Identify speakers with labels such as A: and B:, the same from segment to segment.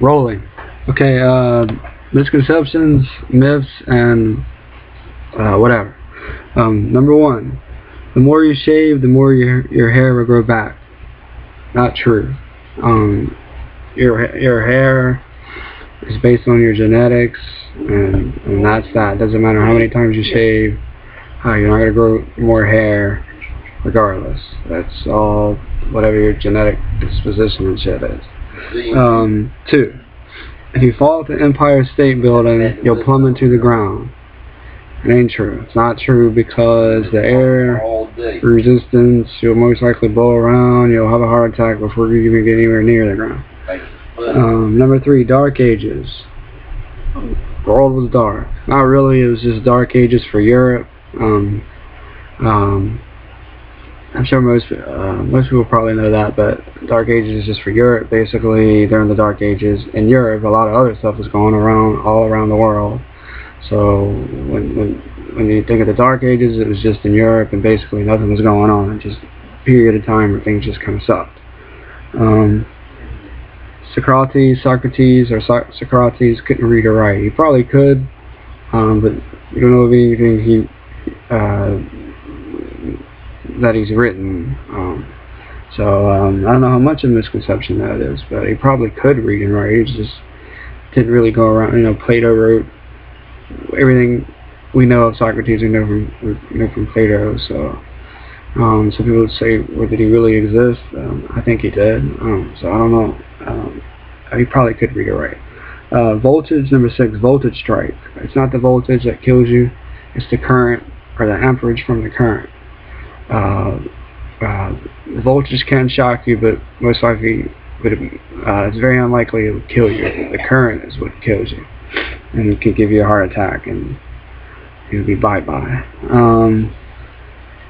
A: Rolling. Okay, misconceptions, myths, and whatever. Number one, the more you shave, the more your hair will grow back. Not true. Your hair is based on your genetics, and that's that. It doesn't matter how many times you shave, you're not gonna grow more hair, regardless. That's all whatever your genetic disposition and shit is. Two, if you fall at the Empire State Building, you'll plummet to the ground. It ain't true. It's not true because the air resistance, you'll most likely blow around, you'll have a heart attack before you even get anywhere near the ground. Number three, Dark Ages. The world was dark. Not really, it was just Dark Ages for Europe. I'm sure most people probably know that, but Dark Ages is just for Europe. Basically, during the Dark Ages in Europe, a lot of other stuff was going around all around the world. So when you think of the Dark Ages, it was just in Europe, and basically nothing was going on. Just a period of time where things just kind of sucked. Socrates couldn't read or write. He probably could, but you don't know of anything that he's written. I don't know how much of a misconception that is, but he probably could read and write. He just didn't really go around. You know, Plato wrote everything we know of Socrates. We know from Plato. So some people would say, well, did he really exist? I think he did. So I don't know. He probably could read or write. Voltage, number 6, voltage strike. It's not the voltage that kills you. It's the current, or the amperage from the current. The voltage can shock you, but most likely, it's very unlikely it would kill you. The current is what kills you, and it could give you a heart attack, and you'll be bye-bye.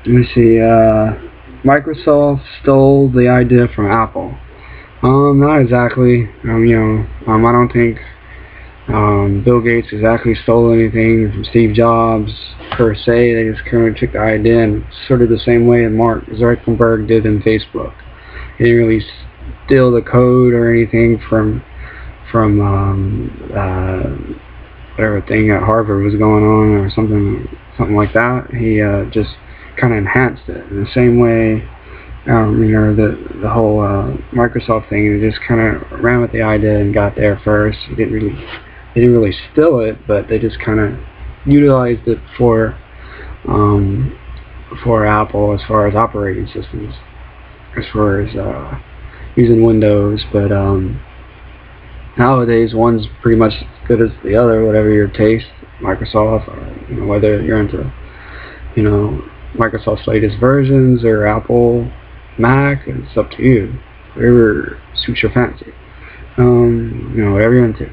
A: Let me see. Microsoft stole the idea from Apple. Not exactly. I don't think Bill Gates exactly stole anything from Steve Jobs per se. They just kind of took the idea, and sort of the same way that Mark Zuckerberg did in Facebook. He didn't really steal the code or anything from whatever thing at Harvard was going on, or something like that. He just kind of enhanced it in the same way. The whole Microsoft thing. They just kind of ran with the idea and got there first. They didn't really steal it, but they just kind of utilized it for Apple as far as operating systems, as far as using Windows. But nowadays, one's pretty much as good as the other, whatever your taste. Microsoft, or, whether you're into Microsoft's latest versions or Apple Mac, it's up to you. Whatever suits your fancy. Whatever you're into.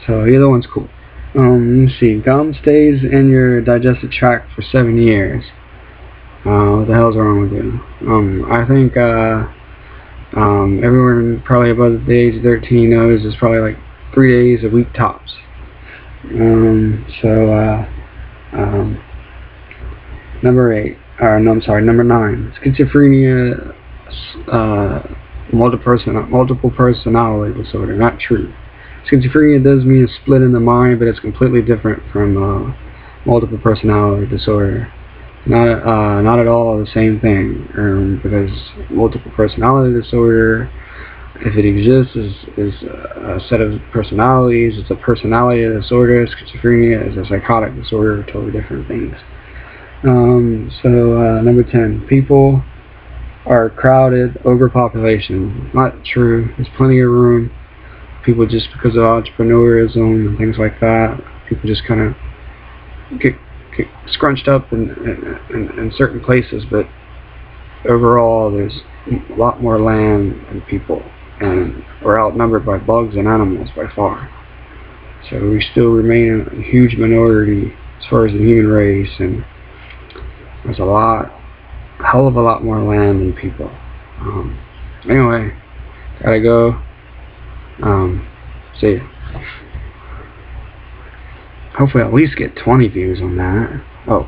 A: So either one's cool. Let's see. Gum stays in your digestive tract for 7 years. What the hell's wrong with you? I think everyone probably above the age of 13 knows it's probably like 3 days a week tops. Number 9. Schizophrenia, multiple personality disorder. Not true. Schizophrenia does mean a split in the mind, but it's completely different from multiple personality disorder. Not at all the same thing. Because multiple personality disorder, if it exists, is a set of personalities. It's a personality disorder. Schizophrenia is a psychotic disorder. Totally different things. Number 10. People are crowded, overpopulation. Not true. There's plenty of room. People, just because of entrepreneurism and things like that, people just kind of get scrunched up in certain places, but overall there's a lot more land than people, and we're outnumbered by bugs and animals by far. So we still remain a huge minority as far as the human race, and there's a hell of a lot more land than people. Anyway, gotta go. See ya. Hopefully I'll at least get 20 views on that. Oh.